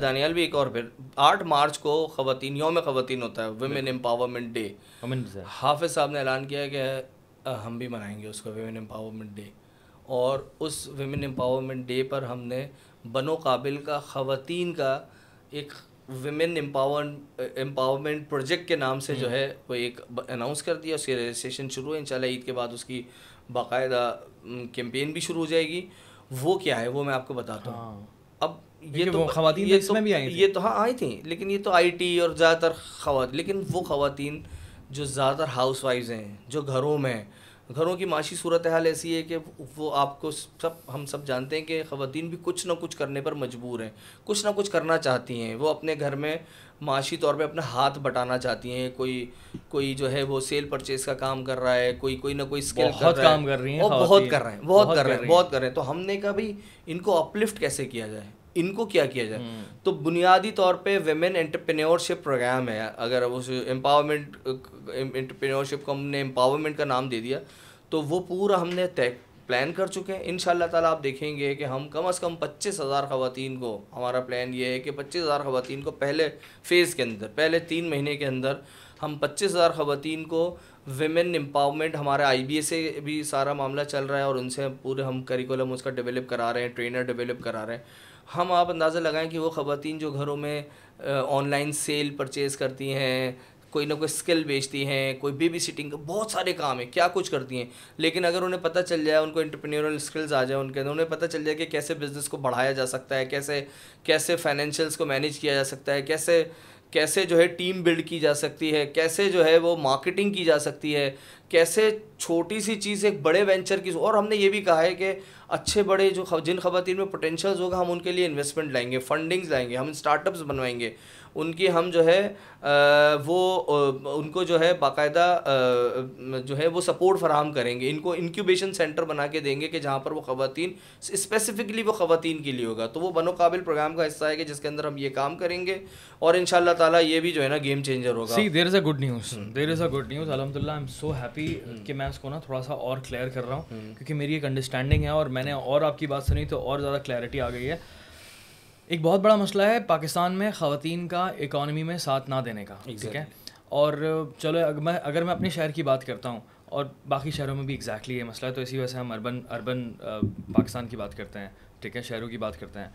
दानियाल भी एक और फिर 8 मार्च को ख़वातीन यौम ख़वातीन होता है, वुमेन एम्पावरमेंट डे। हाफिज़ साहब ने ऐलान किया कि हम भी मनाएंगे उसको, वुमेन एम्पावरमेंट डे। और उस वुमेन एम्पावरमेंट डे पर हमने बनो काबिल का ख़वातीन का एक वुमेन एम्पावरमेंट प्रोजेक्ट के नाम से जो है वो एक अनाउंस कर दिया। उसकी रजिस्ट्रेशन शुरू है, इंशाल्लाह ईद के बाद उसकी बाकायदा कैंपेन भी शुरू हो जाएगी। वो क्या है वो मैं आपको बताता हूँ। अब ये तो हाँ आई थी, लेकिन ये तो आईटी और ज़्यादातर खवातीन, लेकिन वो खवातीन जो ज़्यादातर हाउस वाइफ्स हैं, जो घरों में, घरों की माशी सूरत हाल ऐसी है कि वो आपको हम सब जानते हैं कि ख़वातीन भी कुछ ना कुछ करने पर मजबूर हैं, कुछ ना कुछ करना चाहती हैं। वो अपने घर में माशी तौर पे अपना हाथ बटाना चाहती हैं। कोई जो है वो सेल परचेज़ का काम कर रहा है, कोई ना कोई स्किल कर रहा है, काम कर रही हैं, और बहुत कर रहे हैं। तो हमने कहा भाई इनको अपलिफ्ट कैसे किया जाए, इनको क्या किया जाए। तो बुनियादी तौर पे वुमेन एंटरप्रेन्योरशिप प्रोग्राम है। अगर उस एम्पावरमेंट एंटरप्रेन्योरशिप को हमने एम्पावरमेंट का नाम दे दिया, तो वो पूरा हमने प्लान कर चुके हैं। इंशाल्लाह ताला आप देखेंगे कि हम कम से कम 25,000 ख़वातीन को, हमारा प्लान ये है कि 25,000 ख़वातीन को पहले फ़ेज़ के अंदर, पहले 3 महीने के अंदर हम 25,000 ख़वातीन को विमेन एम्पावरमेंट, हमारे IBA से भी सारा मामला चल रहा है और उनसे पूरे हम करिकुलम उसका डेवलप करा रहे हैं, ट्रेनर डेवलप करा रहे हैं। हम आप अंदाज़ा लगाएं कि वो ख़वातीन जो घरों में ऑनलाइन सेल परचेज़ करती हैं, कोई ना कोई स्किल बेचती हैं, कोई बेबी सिटिंग, बहुत सारे काम हैं, क्या कुछ करती हैं। लेकिन अगर उन्हें पता चल जाए, उनको एंटरप्रेन्योरल स्किल्स आ जाए उनके अंदर, उन्हें पता चल जाए कि कैसे बिज़नेस को बढ़ाया जा सकता है, कैसे कैसे फाइनेंशियल्स को मैनेज किया जा सकता है, कैसे कैसे जो है टीम बिल्ड की जा सकती है, कैसे जो है वो मार्केटिंग की जा सकती है, कैसे छोटी सी चीज़ एक बड़े वेंचर की। और हमने ये भी कहा है कि अच्छे बड़े जो जिन ख़वातीन में पोटेंशियल्स होगा, हम उनके लिए इन्वेस्टमेंट लाएंगे, फंडिंग्स लाएंगे, हम स्टार्टअप्स बनवाएंगे उनकी। हम जो है उनको जो है बाकायदा जो है वो सपोर्ट फराहम करेंगे, इनको इंक्यूबेशन सेंटर बना के देंगे कि जहाँ पर वो ख़वातीन, स्पेसिफिकली वो ख़वातीन के लिए होगा। तो वो बनो काबिल प्रोग्राम का हिस्सा है कि जिसके अंदर हम ये काम करेंगे, और इंशाल्लाह ताला ये भी जो है ना गेम चेंजर होगा। See there is a good news अल्हम्दुलिल्लाह। आई एम सो हैप्पी कि मैं इसको ना थोड़ा सा और क्लियर कर रहा हूँ, क्योंकि मेरी एक अंडरस्टैंडिंग है और मैंने और आपकी बात सुनी तो और ज़्यादा क्लैरिटी आ गई है। एक बहुत बड़ा मसला है पाकिस्तान में ख़वातीन का इकॉनमी में साथ ना देने का, ठीक है। और चलो अगर मैं अपने शहर की बात करता हूँ, और बाकी शहरों में भी एग्जैक्टली ये मसला है, तो इसी वजह से हम अर्बन पाकिस्तान की बात करते हैं, ठीक है, शहरों की बात करते हैं।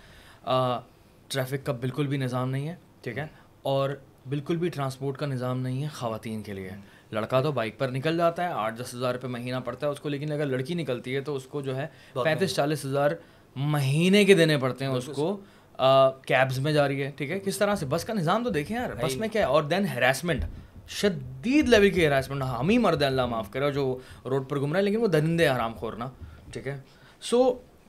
ट्रैफिक का बिल्कुल भी निज़ाम नहीं है, ठीक है, और बिल्कुल भी ट्रांसपोर्ट का निज़ाम नहीं है ख़वातीन के लिए। लड़का तो बाइक पर निकल जाता है, 8-10 हज़ार रुपये महीना पड़ता है उसको, लेकिन अगर लड़की निकलती है तो उसको जो है 35-40 हज़ार महीने के देने पड़ते हैं उसको। कैब्स में जा रही है, ठीक है, किस तरह से। बस का निज़ाम तो देखें यार, बस में क्या है। और देन हैरेसमेंट, शदीद लेवल की हैरेसमेंट। हम ही मर्द हैं, अल्लाह माफ़ करे, जो रोड पर घूम रहा है, लेकिन वो दरिंदे हराम खोर ना, ठीक है। सो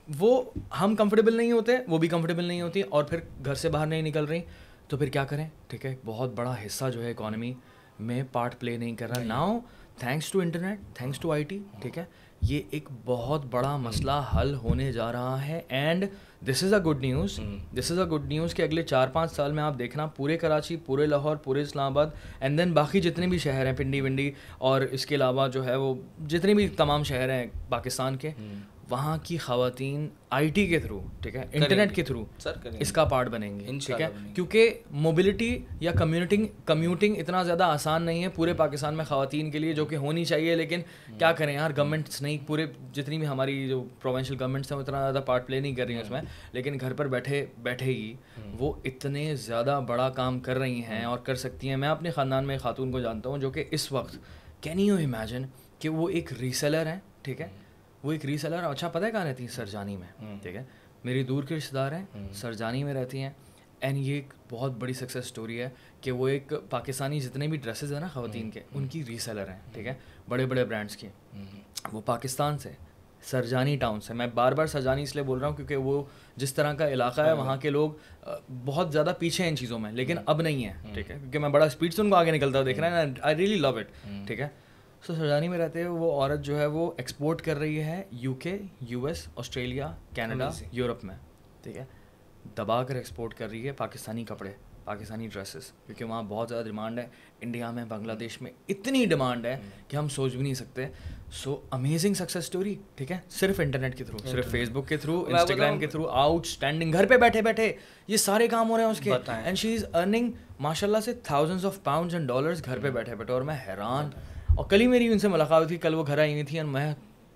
वो हम कंफर्टेबल नहीं होते, वो भी कंफर्टेबल नहीं होती, और फिर घर से बाहर नहीं निकल रही, तो फिर क्या करें, ठीक है। बहुत बड़ा हिस्सा जो है इकॉनमी में पार्ट प्ले नहीं कर रहा। Now thanks to internet, thanks to IT, ठीक है, ये एक बहुत बड़ा मसला हल होने जा रहा है। And this is a good news कि अगले 4-5 साल में आप देखना पूरे कराची, पूरे लाहौर, पूरे इस्लामाबाद, एंड देन बाकी जितने भी शहर हैं, पिंडी विंडी, और इसके अलावा जो है वो जितने भी तमाम शहर हैं पाकिस्तान के, वहाँ की ख़वातीन IT के थ्रू, ठीक है, इंटरनेट के थ्रू इसका पार्ट बनेंगे, ठीक है। क्योंकि मोबिलिटी या कम्यूटिंग इतना ज़्यादा आसान नहीं है पूरे पाकिस्तान में ख़वातीन के लिए, जो कि होनी चाहिए। लेकिन क्या करें यार, गवर्नमेंट्स नहीं, पूरे जितनी भी हमारी जो प्रोविंशियल गवर्नमेंट्स हैं उतना ज़्यादा पार्ट प्ले नहीं कर रही हैं उसमें, लेकिन घर पर बैठे ही वो इतने ज़्यादा बड़ा काम कर रही हैं और कर सकती हैं। मैं अपने ख़ानदान में एक खातून को जानता हूँ जो कि इस वक्त, कैन यू इमेजिन, कि वो एक रीसेलर हैं, ठीक है, वो एक रीसेलर। अच्छा पता है कहाँ रहती है? सरजानी में, ठीक है, मेरी दूर के रिश्तेदार हैं, सरजानी में रहती हैं। एंड ये एक बहुत बड़ी सक्सेस स्टोरी है कि वो एक पाकिस्तानी जितने भी ड्रेसेस हैं ना ख़वातीन के, उनकी रीसेलर हैं, ठीक है, बड़े बड़े ब्रांड्स की। वो पाकिस्तान से, सरजानी टाउन से। मैं बार बार सरजानी इसलिए बोल रहा हूँ क्योंकि वो जिस तरह का इलाका है, वहाँ के लोग बहुत ज़्यादा पीछे हैं इन चीज़ों में, लेकिन अब नहीं है, ठीक है, क्योंकि मैं बड़ा स्पीड से उनको आगे निकलता हुआ देख रहा है। आई रियली लव इट, ठीक है। सो सरजानी में रहते हुए वो औरत जो है वो एक्सपोर्ट कर रही है UK, US, Australia, Canada, Europe में, ठीक है, दबा कर एक्सपोर्ट कर रही है पाकिस्तानी कपड़े, पाकिस्तानी ड्रेसेस, क्योंकि वहाँ बहुत ज़्यादा डिमांड है। इंडिया में, बांग्लादेश में इतनी डिमांड है कि हम सोच भी नहीं सकते। सो अमेजिंग सक्सेस स्टोरी, ठीक है, सिर्फ इंटरनेट के थ्रू, सिर्फ फेसबुक के थ्रू, इंस्टाग्राम के थ्रू, आउटस्टैंडिंग, घर पे बैठे बैठे ये सारे काम हो रहे हैं उसके, एंड शी इज़ अर्निंग माशाल्लाह से thousands of pounds and dollars घर पे बैठे बैठे। और मैं हैरान, और कल ही मेरी उनसे मुलाकात हुई थी, कल वो घर आई हुई थी, और मैं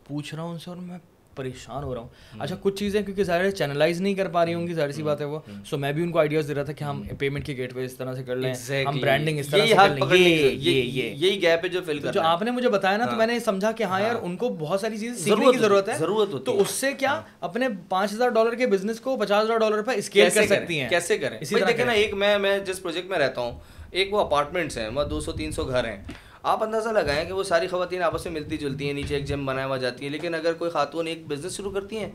पूछ रहा हूँ उनसे, और मैं परेशान हो रहा हूँ। अच्छा, कुछ चीज़ें क्योंकि ज़ाहिर है चैनलाइज नहीं कर पा रही होंगी, ज़ाहिर सी बात है वो, सो मैं भी उनको आइडियाज़ दे रहा था कि हम पेमेंट के गेटवे इस तरह से कर लें, हम ब्रांडिंग इस तरह से कर लें, यही गैप है जो फिल कर। जो आपने मुझे बताया ना, तो मैंने समझा कि हाँ यार, उनको बहुत सारी चीज़ें सीखने की ज़रूरत है, तो उससे क्या अपने $5,000 के बिजनेस को $50,000 पर स्केल कर सकती हैं, कैसे करें। देखिए ना, एक मैं जिस प्रोजेक्ट में रहता हूँ, एक वो अपार्टमेंट्स हैं, वहाँ 200-300 घर हैं। आप अंदाज़ा लगाएं कि वो सारी ख़वातीन आपस में मिलती जुलती हैं, नीचे एक जिम बनाया हुआ जाती है, लेकिन अगर कोई खातून एक बिज़नेस शुरू करती हैं,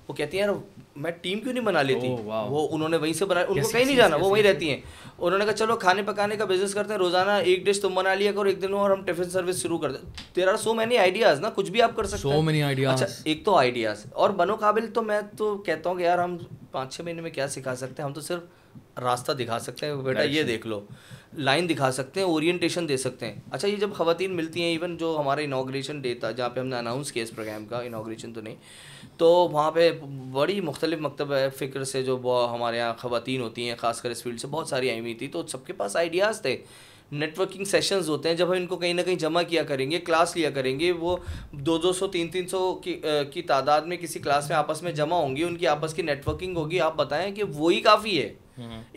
वो कहती हैं यार मैं टीम क्यों नहीं बना लेती। वो उन्होंने वहीं से बनाया, उनको कहीं नहीं जाना, वो वहीं रहती हैं। उन्होंने कहा चलो खाने पकाने का बिजनेस करते हैं, रोज़ाना एक डिश तुम बना लिया करो एक दिन, और हम टिफिन सर्विस शुरू कर दें। There are so many ideas ना, कुछ भी आप कर सकते हैं, सो मेनी आइडियाज़। अच्छा, एक तो आइडियाज़, और बनो काबिल तो मैं तो कहता हूँ कि यार हम 5-6 महीने में क्या सिखा सकते हैं, हम तो सिर्फ रास्ता दिखा सकते हैं, बेटा ये देख लो, लाइन दिखा सकते हैं, ओरिएंटेशन दे सकते हैं। अच्छा, ये जब ख़वातीन मिलती हैं, इवन जो हमारा इनाग्रेशन डे था जहाँ पे हमने अनाउंस किया इस प्रोग्राम का, इनाग्रेशन तो नहीं, तो वहाँ पे बड़ी मुख्तलिफ मकतब फ़िक्र से जो हमारे यहाँ ख़वातीन होती हैं, ख़ासकर इस फील्ड से बहुत सारी आई हुई थी, तो सबके पास आइडियाज़ थे। नेटवर्किंग सेशंस होते हैं, जब हम इनको कहीं ना कहीं जमा किया करेंगे, क्लास लिया करेंगे, वो 200-200 300-300 की तादाद में किसी क्लास में आपस में जमा होंगी, उनकी आपस की नेटवर्किंग होगी। आप बताएं कि वही काफ़ी है,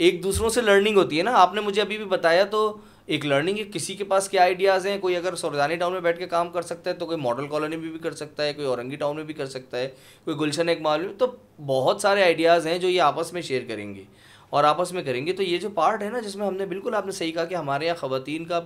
एक दूसरों से लर्निंग होती है ना। आपने मुझे अभी भी बताया, तो एक लर्निंग है, किसी के पास क्या आइडियाज़ हैं। कोई अगर सुरजानी टाउन में बैठ के काम कर सकता है, तो कोई मॉडल कॉलोनी में भी कर सकता है, कोई औरंगी टाउन में भी कर सकता है, कोई गुलशन एक माल में। तो बहुत सारे आइडियाज़ हैं जो ये आपस में शेयर करेंगे और आपस में करेंगे। तो ये जो पार्ट है ना, जिसमें हमने बिल्कुल, आपने सही कहा कि हमारे यहाँ ख़वातीन का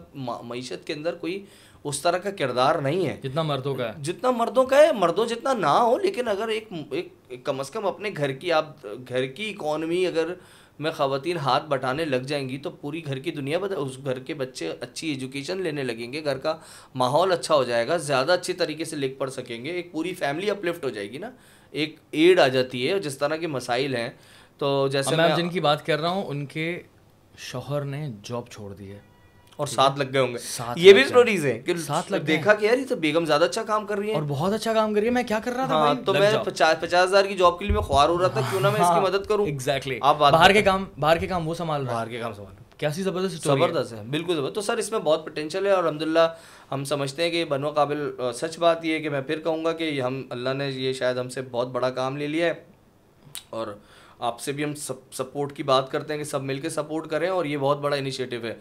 मईशत के अंदर कोई उस तरह का किरदार नहीं है जितना मर्दों का है, जितना मर्दों का है। मर्दों जितना ना हो, लेकिन अगर एक कम से कम अपने घर की, आप घर की इकॉनमी अगर में ख़वातीन हाथ बटाने लग जाएंगी, तो पूरी घर की दुनिया उस घर के बच्चे अच्छी एजुकेशन लेने लगेंगे, घर का माहौल अच्छा हो जाएगा, ज़्यादा अच्छे तरीके से लिख पढ़ सकेंगे, एक पूरी फैमिली अपलिफ्ट हो जाएगी ना, एक एड आ जाती है। जिस तरह के मसाइल हैं, तो जैसे मैं जिनकी बात कर रहा हूँ, उनके शौहर ने जॉब छोड़ दी है और 7 लग गए होंगे, ये भी स्टोरीज हैं कि 7 लग देखा कि यार ये तो बेगम ज्यादा अच्छा काम कर रही है और बहुत अच्छा काम कर रही है। मैं क्या कर रहा था भाई, तो मैं 50,000 की जॉब के लिए मैं ख्वार हो रहा था, क्यों ना मैं इसकी मदद करूं। एग्जैक्टली, आप बाहर के काम वो संभाल रहा है, बाहर के काम संभाल, कैसी जबरदस्त स्टोरी है। जबरदस्त है, बिल्कुल जबरदस्त। तो सर इसमें बहुत पोटेंशियल है, और अल्हम्दुलिल्लाह हम समझते हैं कि बनवा काबिल। सच बात ये है कि मैं फिर कहूँगा कि हम, अल्लाह ने ये शायद हमसे बहुत बड़ा काम ले लिया है, और आपसे भी हम सपोर्ट की बात करते हैं कि सब मिलके सपोर्ट करें, और ये बहुत बड़ा इनिशिएटिव है।